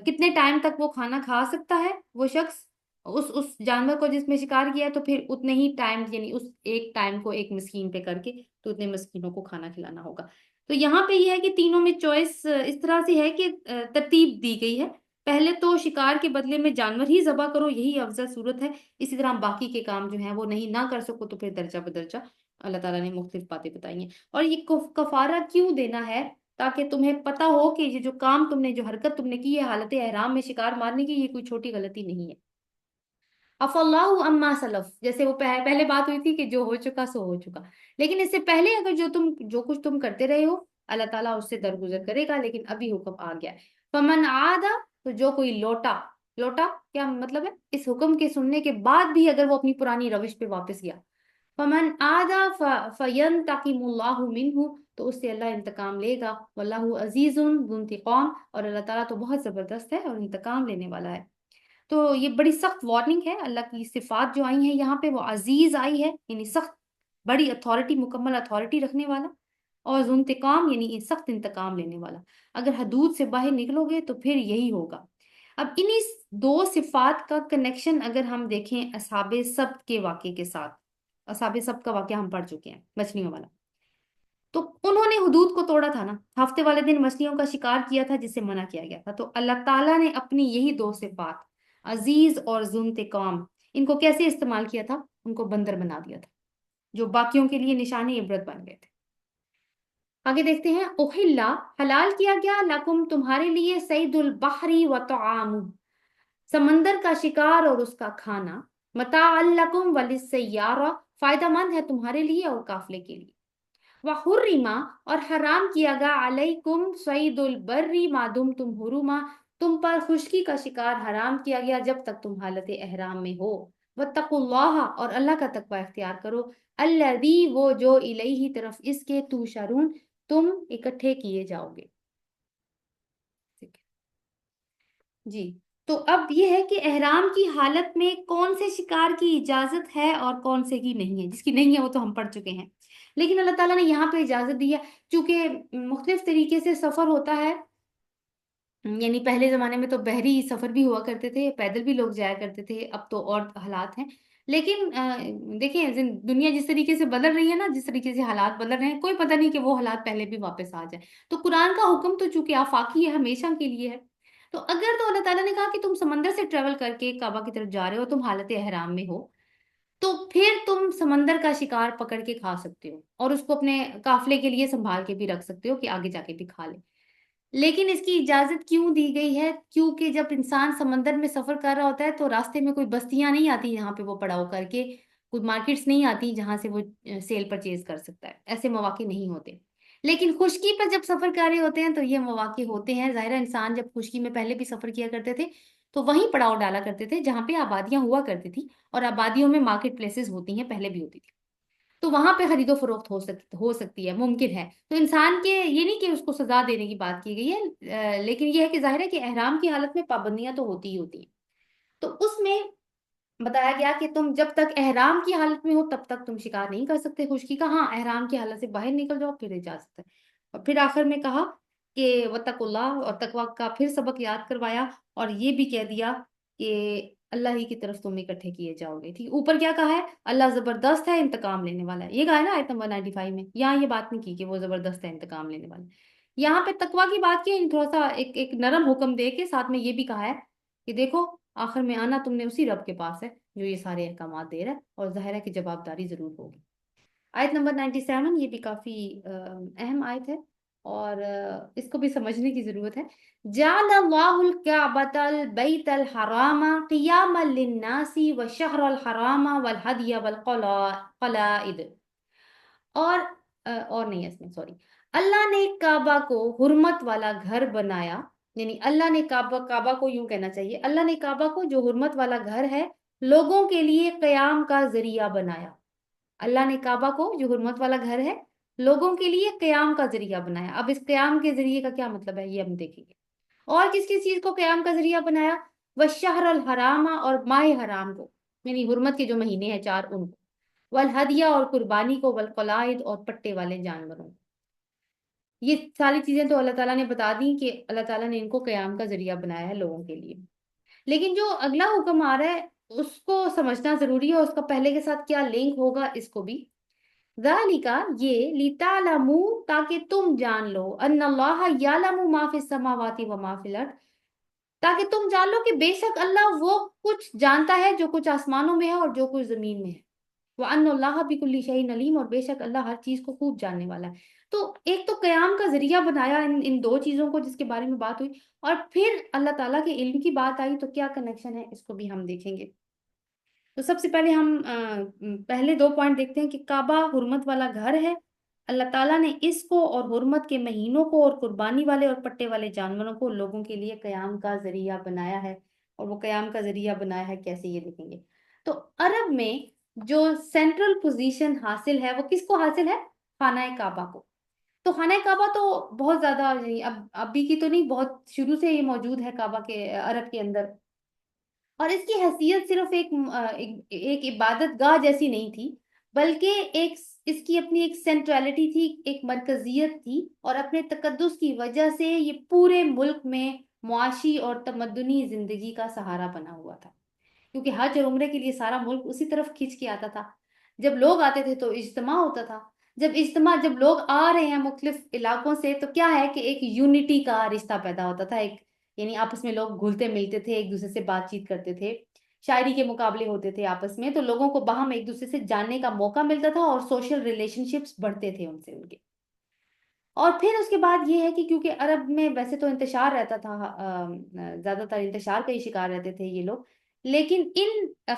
کتنے ٹائم تک وہ کھانا کھا سکتا ہے وہ شخص اس جانور کو جس میں شکار کیا ہے، تو پھر اتنے ہی ٹائم، یعنی اس ایک ٹائم کو ایک مسکین پہ کر کے تو اتنے مسکینوں کو کھانا کھلانا ہوگا۔ تو یہاں پہ یہ ہے کہ تینوں میں چوائس اس طرح سے ہے کہ ترتیب دی گئی ہے، پہلے تو شکار کے بدلے میں جانور ہی ذبح کرو، یہی افضل صورت ہے۔ اسی طرح باقی کے کام جو ہیں وہ نہیں نہ کر سکو تو پھر درجہ بدرجہ اللہ تعالیٰ نے مختلف باتیں بتائی ہیں۔ اور یہ کفارہ کیوں دینا ہے؟ تاکہ تمہیں پتہ ہو کہ یہ جو کام تم نے، جو حرکت تم نے کی ہے حالت احرام میں شکار مارنے کی، یہ کوئی چھوٹی غلطی نہیں ہے۔ اف اللہ اما سلف، جیسے وہ پہلے بات ہوئی تھی کہ جو ہو چکا سو ہو چکا، لیکن اس سے پہلے اگر جو کچھ تم کرتے رہے ہو اللہ تعالیٰ اس سے درگزر کرے گا، لیکن ابھی حکم آ گیا ہے۔ فمن عاد، تو جو کوئی لوٹا، لوٹا کیا مطلب ہے؟ اس حکم کے سننے کے بعد بھی اگر وہ اپنی پرانی روش پہ واپس گیا، فمن عاد فینتقم اللہ منہ، تو اس سے اللہ انتقام لے گا، واللہ عزیز ذو انتقام، اور اللہ تعالیٰ تو بہت زبردست ہے اور انتقام لینے والا ہے۔ تو یہ بڑی سخت وارننگ ہے، اللہ کی صفات جو آئی ہیں یہاں پہ وہ عزیز آئی ہے، یعنی سخت بڑی اتھارٹی، مکمل اتھارٹی رکھنے والا، اور ذو انتقام یعنی سخت انتقام لینے والا۔ اگر حدود سے باہر نکلو گے تو پھر یہی ہوگا۔ اب انہی دو صفات کا کنیکشن اگر ہم دیکھیں اصحاب سبت کے واقعے کے ساتھ، اصحاب سبت کا واقعہ ہم پڑھ چکے ہیں، مچھلیوں والا، تو انہوں نے حدود کو توڑا تھا نا، ہفتے والے دن مچھلیوں کا شکار کیا تھا جس سے منع کیا گیا تھا۔ تو اللہ تعالیٰ نے اپنی یہی دو صفات، عزیز اور ذو انتقام، ان کو کیسے استعمال کیا تھا؟ ان کو بندر بنا دیا تھا، جو باقیوں کے لیے نشان عبرت بن گئے تھے۔ آگے دیکھتے ہیں، احلا، حلال کیا گیا، لکم تمہارے لیے، صید البحری و طعام، سمندر کا شکار اور اس کا کھانا، متاع لکم وللسیارہ، فائدہ مند ہے تمہارے لیے اور قافلے کے لیے، وحرما، اور حرام کیا گیا، علیکم صید البر ما دمتم حرما، تم پر خشکی کا شکار حرام کیا گیا جب تک تم حالت احرام میں ہو، واتقوا اللہ، اور اللہ کا تقوی اختیار کرو، الذی، وہ جو، الیہ، طرف اس کے، تحشرون، تم اکٹھے کیے جاؤ گے۔ ٹھیک ہے جی۔ تو اب یہ ہے کہ احرام کی حالت میں کون سے شکار کی اجازت ہے اور کون سے کی نہیں ہے۔ جس کی نہیں ہے وہ تو ہم پڑھ چکے ہیں، لیکن اللہ تعالیٰ نے یہاں پہ اجازت دی ہے، چونکہ مختلف طریقے سے سفر ہوتا ہے، یعنی پہلے زمانے میں تو بحری سفر بھی ہوا کرتے تھے، پیدل بھی لوگ جایا کرتے تھے، اب تو اور حالات ہیں، لیکن دیکھیں دنیا جس طریقے سے بدل رہی ہے نا، جس طریقے سے حالات بدل رہے ہیں، کوئی پتہ نہیں کہ وہ حالات پہلے بھی واپس آ جائے۔ تو قرآن کا حکم تو چونکہ آفاقی ہے، ہمیشہ کے لیے ہے، تو اگر تو اللہ تعالیٰ نے کہا کہ تم سمندر سے ٹریول کر کے کعبہ کی طرف جا رہے ہو، تم حالت احرام میں ہو، تو پھر تم سمندر کا شکار پکڑ کے کھا سکتے ہو، اور اس کو اپنے قافلے کے لیے سنبھال کے بھی رکھ سکتے ہو کہ آگے جا کے بھی کھا لے۔ لیکن اس کی اجازت کیوں دی گئی ہے؟ کیونکہ جب انسان سمندر میں سفر کر رہا ہوتا ہے تو راستے میں کوئی بستیاں نہیں آتی جہاں پہ وہ پڑاؤ کر کے، کوئی مارکیٹس نہیں آتی جہاں سے وہ سیل پرچیز کر سکتا ہے، ایسے مواقع نہیں ہوتے۔ لیکن خشکی پر جب سفر کر رہے ہوتے ہیں تو یہ مواقع ہوتے ہیں۔ ظاہر انسان جب خشکی میں پہلے بھی سفر کیا کرتے تھے تو وہیں پڑاؤ ڈالا کرتے تھے جہاں پہ آبادیاں ہوا کرتی تھی، اور آبادیوں میں مارکیٹ پلیسز ہوتی ہیں، پہلے بھی ہوتی تھی، تو وہاں پہ خرید و فروخت ہو سکتی ہے، ممکن ہے۔ تو انسان کے یہ نہیں کہ اس کو سزا دینے کی بات کی گئی ہے، لیکن یہ ہے کہ ظاہر ہے کہ احرام کی حالت میں پابندیاں تو ہوتی ہی ہوتی ہیں۔ تو اس میں بتایا گیا کہ تم جب تک احرام کی حالت میں ہو تب تک تم شکار نہیں کر سکتے خشکی کا، ہاں احرام کی حالت سے باہر نکل جاؤ پھر اجازت ہے۔ اور پھر آخر میں کہا کہ وتقوا اللہ، اور تقوی کا پھر سبق یاد کروایا، اور یہ بھی کہہ دیا کہ اللہ ہی کی طرف تم اکٹھے کیے جاؤ گے، ٹھیک۔ اوپر کیا کہا ہے؟ اللہ زبردست ہے، انتقام لینے والا ہے، یہ کہا ہے نا آیت نمبر 95 میں۔ یہاں یہ بات نہیں کی کہ وہ زبردست ہے، انتقام لینے والا ہے۔ یہاں پہ تقوی کی بات کی، تھوڑا سا ایک نرم حکم دے کے ساتھ میں یہ بھی کہا ہے کہ دیکھو آخر میں آنا تم نے اسی رب کے پاس ہے جو یہ سارے احکامات دے رہا ہے، اور ظاہر ہے کہ جواب داری ضرور ہوگی۔ آیت نمبر 97 یہ بھی کافی اہم آیت ہے، اور اس کو بھی سمجھنے کی ضرورت ہے۔ جعل اللہ الکعبۃ البیت الحرام قیاما للناس والشہر الحرام والہدی والقلائد، اور اور نہیں ہے اس میں، سوری، اللہ نے کعبہ کو حرمت والا گھر بنایا، یعنی اللہ نے کعبہ کو یوں کہنا چاہیے، اللہ نے کعبہ کو جو حرمت والا گھر ہے لوگوں کے لیے قیام کا ذریعہ بنایا۔ اللہ نے کعبہ کو جو حرمت والا گھر ہے لوگوں کے لیے قیام کا ذریعہ بنایا۔ اب اس قیام کے ذریعے کا کیا مطلب ہے یہ ہم دیکھیں گے۔ اور کس کس چیز کو قیام کا ذریعہ بنایا؟ والشہر الحرام، اور ماہ حرام کو، یعنی حرمت کے جو مہینے ہیں 4 ان کو، والہدیہ اور قربانی کو، والقلائد اور پٹے والے جانوروں کو۔ یہ ساری چیزیں تو اللہ تعالیٰ نے بتا دی کہ اللہ تعالیٰ نے ان کو قیام کا ذریعہ بنایا ہے لوگوں کے لیے۔ لیکن جو اگلا حکم آ رہا ہے اس کو سمجھنا ضروری ہے، اس کا پہلے کے ساتھ کیا لنک ہوگا اس کو بھی۔ ذالک، یہ، لتعلموا، تاکہ تم جان لو، ان اللہ یعلم ما فی السماوات و ما فی الارض، تاکہ تم جان لو کہ بے شک اللہ وہ کچھ جانتا ہے جو کچھ آسمانوں میں ہے اور جو کچھ زمین میں ہے، وَأَنَّ اللَّهَ بِكُلِّ شَيْءٍ عَلِيمٌ، اور بے شک اللہ ہر چیز کو خوب جاننے والا ہے۔ تو ایک تو قیام کا ذریعہ بنایا ان 2 چیزوں کو جس کے بارے میں بات ہوئی، اور پھر اللہ تعالیٰ کے علم کی بات آئی تو کیا کنیکشن ہے اس کو بھی ہم دیکھیں گے۔ تو سب سے پہلے ہم پہلے 2 پوائنٹ دیکھتے ہیں کہ کعبہ حرمت والا گھر ہے، اللہ تعالیٰ نے اس کو اور حرمت کے مہینوں کو اور قربانی والے اور پٹے والے جانوروں کو لوگوں کے لیے قیام کا ذریعہ بنایا ہے، اور وہ قیام کا ذریعہ بنایا ہے کیسے یہ دیکھیں گے۔ تو عرب میں جو سینٹرل پوزیشن حاصل ہے وہ کس کو حاصل ہے؟ خانہ کعبہ کو۔ تو خانہ کعبہ تو بہت زیادہ، یعنی ابھی کی تو نہیں، بہت شروع سے یہ موجود ہے کعبہ کے عرب کے اندر، اور اس کی حیثیت صرف ایک عبادت گاہ جیسی نہیں تھی، بلکہ اس کی اپنی ایک سینٹرالٹی تھی، ایک مرکزیت تھی، اور اپنے تقدس کی وجہ سے یہ پورے ملک میں معاشی اور تمدنی زندگی کا سہارا بنا ہوا تھا، کیونکہ حج اور عمرے کے لیے سارا ملک اسی طرف کھینچ کے آتا تھا۔ جب لوگ آتے تھے تو اجتماع ہوتا تھا، جب لوگ آ رہے ہیں مختلف علاقوں سے تو کیا ہے کہ ایک یونٹی کا رشتہ پیدا ہوتا تھا، ایک، یعنی آپس میں لوگ گھلتے ملتے تھے، ایک دوسرے سے بات چیت کرتے تھے، شاعری کے مقابلے ہوتے تھے آپس میں، تو لوگوں کو باہم ایک دوسرے سے جاننے کا موقع ملتا تھا، اور سوشل ریلیشن شپس بڑھتے تھے ان کے۔ اور پھر اس کے بعد یہ ہے کہ کیونکہ عرب میں ویسے تو انتشار رہتا تھا، زیادہ تر انتشار کا ہی شکار رہتے تھے یہ لوگ، لیکن ان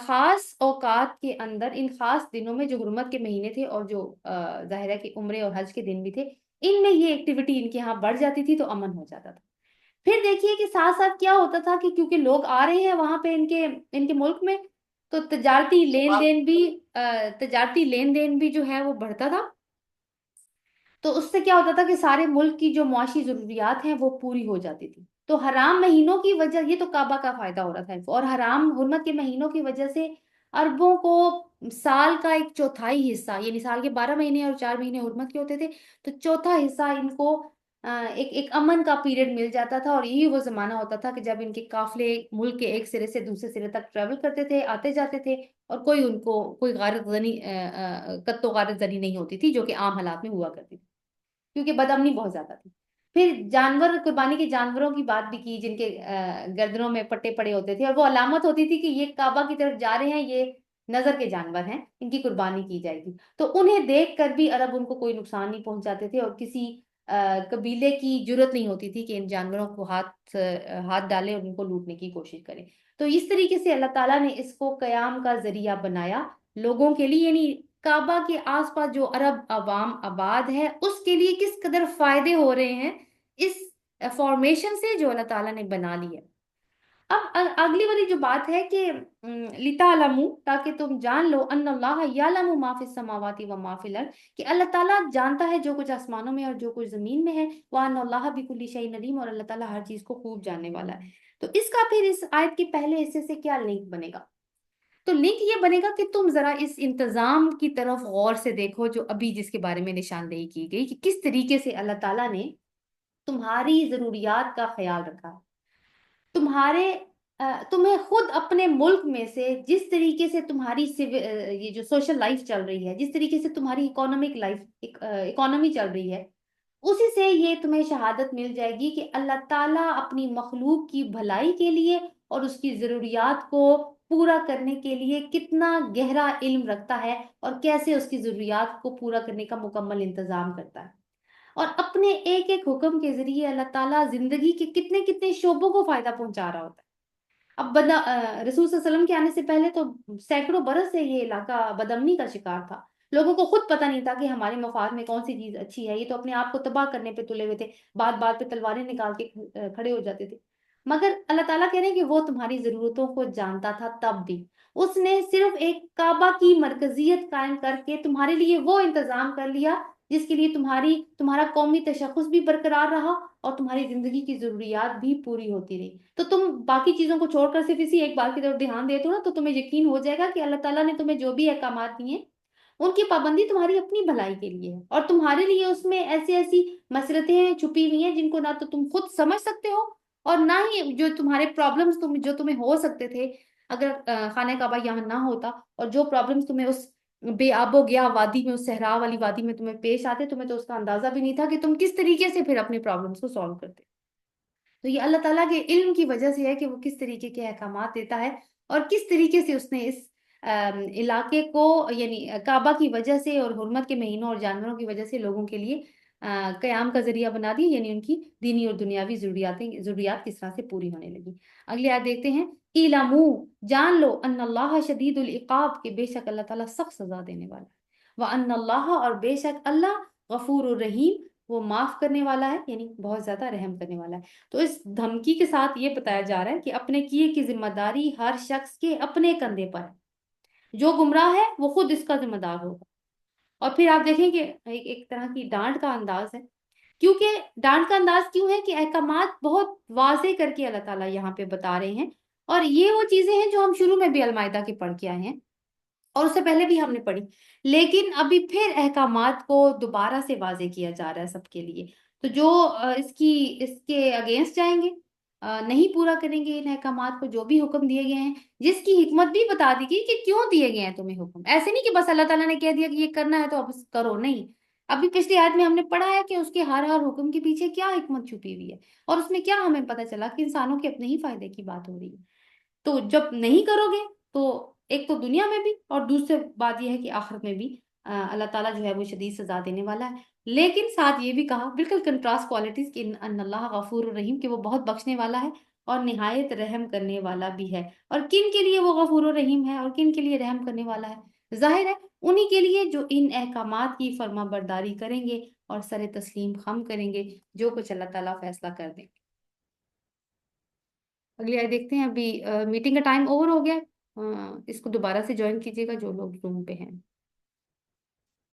خاص اوقات کے اندر، ان خاص دنوں میں جو حرمت کے مہینے تھے اور جو ظاہر ہے کہ عمرے اور حج کے دن بھی تھے، ان میں یہ ایکٹیویٹی ان کے ہاں بڑھ جاتی تھی تو امن ہو جاتا تھا۔ پھر دیکھیے کہ ساتھ ساتھ کیا ہوتا تھا کہ کیونکہ لوگ آ رہے ہیں وہاں پہ ان کے ملک میں، تو تجارتی لین دین بھی جو ہے وہ بڑھتا تھا، تو اس سے کیا ہوتا تھا کہ سارے ملک کی جو معاشی ضروریات ہیں وہ پوری ہو جاتی تھی۔ تو حرام مہینوں کی وجہ، یہ تو کعبہ کا فائدہ ہو رہا تھا، اور حرام حرمت کے مہینوں کی وجہ سے عربوں کو سال کا 1/4 حصہ، یعنی سال کے 12 مہینے اور 4 مہینے حرمت کے ہوتے تھے، تو چوتھا حصہ ان کو ایک امن کا پیریڈ مل جاتا تھا، اور یہی وہ زمانہ ہوتا تھا کہ جب ان کے قافلے ملک کے ایک سرے سے دوسرے سرے تک ٹریول کرتے تھے، آتے جاتے تھے، اور کوئی ان کو کوئی غارت زنی قط و غارت زنی نہیں ہوتی تھی جو کہ عام حالات میں ہوا کرتی تھی، کیونکہ بدامنی بہت زیادہ تھی۔ پھر جانور، قربانی کے جانوروں کی بات بھی کی، جن کے گردنوں میں پٹے پڑے ہوتے تھے، اور وہ علامت ہوتی تھی کہ یہ کعبہ کی طرف جا رہے ہیں، یہ نظر کے جانور ہیں، ان کی قربانی کی جائے گی۔ تو انہیں دیکھ کر بھی عرب ان کو کوئی نقصان نہیں پہنچاتے تھے، اور کسی قبیلے کی جرت نہیں ہوتی تھی کہ ان جانوروں کو ہاتھ ڈالے اور ان کو لوٹنے کی کوشش کرے۔ تو اس طریقے سے اللہ تعالیٰ نے اس کو قیام کا ذریعہ بنایا لوگوں کے لیے، یعنی کعبہ کے آس پاس جو عرب عوام آباد ہے اس کے لیے کس قدر فائدے ہو رہے ہیں اس فارمیشن سے جو اللہ تعالیٰ نے بنا لی ہے۔ اب اگلی والی جو بات ہے کہ لِتَعْلَمُوا، تاکہ تم جان لو، ان اللہ یعلم ما فی السماوات و ما فی الارض، کہ اللہ تعالیٰ جانتا ہے جو کچھ آسمانوں میں اور جو کچھ زمین میں ہے، وَأَنَّ اللَّهَ بِكُلِّ شَيْءٍ عَلِيمٌ، اور اللہ تعالیٰ ہر چیز کو خوب جاننے والا ہے۔ تو اس کا پھر اس آیت کے پہلے حصے سے کیا لنک بنے گا؟ تو لنک یہ بنے گا کہ تم ذرا اس انتظام کی طرف غور سے دیکھو جو ابھی جس کے بارے میں نشاندہی کی گئی کہ کس طریقے سے اللہ تعالیٰ نے تمہاری ضروریات کا خیال رکھا، تمہارے تمہیں خود اپنے ملک میں سے جس طریقے سے تمہاری یہ جو سوشل لائف چل رہی ہے، جس طریقے سے تمہاری اکانومک لائف اکانومی چل رہی ہے، اسی سے یہ تمہیں شہادت مل جائے گی کہ اللہ تعالیٰ اپنی مخلوق کی بھلائی کے لیے اور اس کی ضروریات کو پورا کرنے کے لیے کتنا گہرا علم رکھتا ہے، اور کیسے اس کی ضروریات کو پورا کرنے کا مکمل انتظام کرتا ہے۔ اور اپنے ایک ایک حکم کے ذریعے اللہ تعالیٰ زندگی کے کتنے کتنے شعبوں کو فائدہ پہنچا رہا ہوتا ہے۔ اب رسول صلی اللہ علیہ وسلم کے آنے سے پہلے تو سینکڑوں برس سے یہ علاقہ بدامنی کا شکار تھا، لوگوں کو خود پتہ نہیں تھا کہ ہمارے مفاد میں کون سی چیز اچھی ہے، یہ تو اپنے آپ کو تباہ کرنے پہ تلے ہوئے تھے، بات بات پہ تلواریں نکال کے کھڑے ہو جاتے تھے۔ مگر اللہ تعالیٰ کہہ رہے ہیں کہ وہ تمہاری ضرورتوں کو جانتا تھا، تب بھی اس نے صرف ایک کعبہ کی مرکزیت قائم کر کے تمہارے لیے وہ انتظام کر لیا جس کے لیے تمہارا قومی تشخص بھی برقرار رہا اور تمہاری زندگی کی ضروریات بھی پوری ہوتی رہی۔ تو تم باقی چیزوں کو چھوڑ کر صرف اسی ایک بات کی طرف دھیان دیتے ہو نا، تو تمہیں یقین ہو جائے گا کہ اللہ تعالیٰ نے تمہیں جو بھی احکامات دیے ان کی پابندی تمہاری اپنی بھلائی کے لیے ہے، اور تمہارے لیے اس میں ایسی ایسی مصلحتیں چھپی ہوئی ہیں جن کو نہ تو تم خود سمجھ سکتے ہو، اور نہ ہی جو تمہارے پرابلمز جو تمہیں ہو سکتے تھے اگر خانہ کعبہ یہاں نہ ہوتا، اور جو پرابلمز تمہیں اس بے آب و گیا وادی میں، اس صحرا والی وادی میں تمہیں پیش آتے، تمہیں تو اس کا اندازہ بھی نہیں تھا کہ تم کس طریقے سے پھر اپنے پرابلمز کو سالو کرتے۔ تو یہ اللہ تعالیٰ کے علم کی وجہ سے ہے کہ وہ کس طریقے کے احکامات دیتا ہے، اور کس طریقے سے اس نے اس علاقے کو، یعنی کعبہ کی وجہ سے اور حرمت کے مہینوں اور جانوروں کی وجہ سے لوگوں کے لیے قیام کا ذریعہ بنا دی، یعنی ان کی دینی اور دنیاوی ضروریات کس طرح سے پوری ہونے لگی۔ اگلی آیت دیکھتے ہیں، اعلموا، جان لو، ان اللہ شدید العقاب، کہ بے شک اللہ تعالیٰ سخت سزا دینے والا ہے، وان اللہ، اور بے شک اللہ، غفور الرحیم، وہ معاف کرنے والا ہے، یعنی بہت زیادہ رحم کرنے والا ہے۔ تو اس دھمکی کے ساتھ یہ بتایا جا رہا ہے کہ اپنے کیے کی ذمہ داری ہر شخص کے اپنے کندھے پر ہے، جو گمراہ ہے وہ خود اس کا ذمہ دار ہوگا۔ اور پھر آپ دیکھیں کہ ایک طرح کی ڈانٹ کا انداز ہے، کیونکہ ڈانٹ کا انداز کیوں ہے کہ احکامات بہت واضح کر کے اللہ تعالیٰ یہاں پہ بتا رہے ہیں، اور یہ وہ چیزیں ہیں جو ہم شروع میں بھی المائدہ کے پڑھ کے آئے ہیں، اور اس سے پہلے بھی ہم نے پڑھی، لیکن ابھی پھر احکامات کو دوبارہ سے واضح کیا جا رہا ہے سب کے لیے۔ تو جو اس کے اگینسٹ جائیں گے، نہیں پورا کریں گے ان احکامات کو، جو بھی حکم دیے گئے ہیں، جس کی حکمت بھی بتا دی گئی کہ کیوں دیے گئے ہیں تمہیں حکم، ایسے نہیں کہ بس اللہ تعالیٰ نے کہہ دیا کہ یہ کرنا ہے تو اب کرو، نہیں۔ ابھی پچھلی آیت میں ہم نے پڑھا ہے کہ اس کے ہر ہر حکم کے پیچھے کیا حکمت چھپی ہوئی ہے، اور اس میں کیا ہمیں پتہ چلا کہ انسانوں کے اپنے ہی فائدے کی بات ہو رہی ہے۔ تو جب نہیں کرو گے تو ایک تو دنیا میں بھی، اور دوسری بات یہ ہے کہ آخرت میں بھی اللہ تعالیٰ جو ہے وہ شدید سزا دینے والا ہے۔ لیکن ساتھ یہ بھی کہا، بالکل کنٹراسٹ کوالٹیز، کہ ان اللہ غفور الرحیم، کہ وہ بہت بخشنے والا ہے اور نہایت رحم کرنے والا بھی ہے۔ اور کن کے لیے وہ غفور الرحیم ہے اور کن کے لیے رحم کرنے والا ہے؟ ظاہر ہے انہی کے لیے جو ان احکامات کی فرما برداری کریں گے اور سر تسلیم خم کریں گے جو کچھ اللہ تعالیٰ فیصلہ کر دیں گے۔ اگلی آیت دیکھتے ہیں۔ ابھی میٹنگ کا ٹائم اوور ہو گیا ہے، اس کو دوبارہ سے جوائن کیجیے گا جو لوگ روم پہ ہیں۔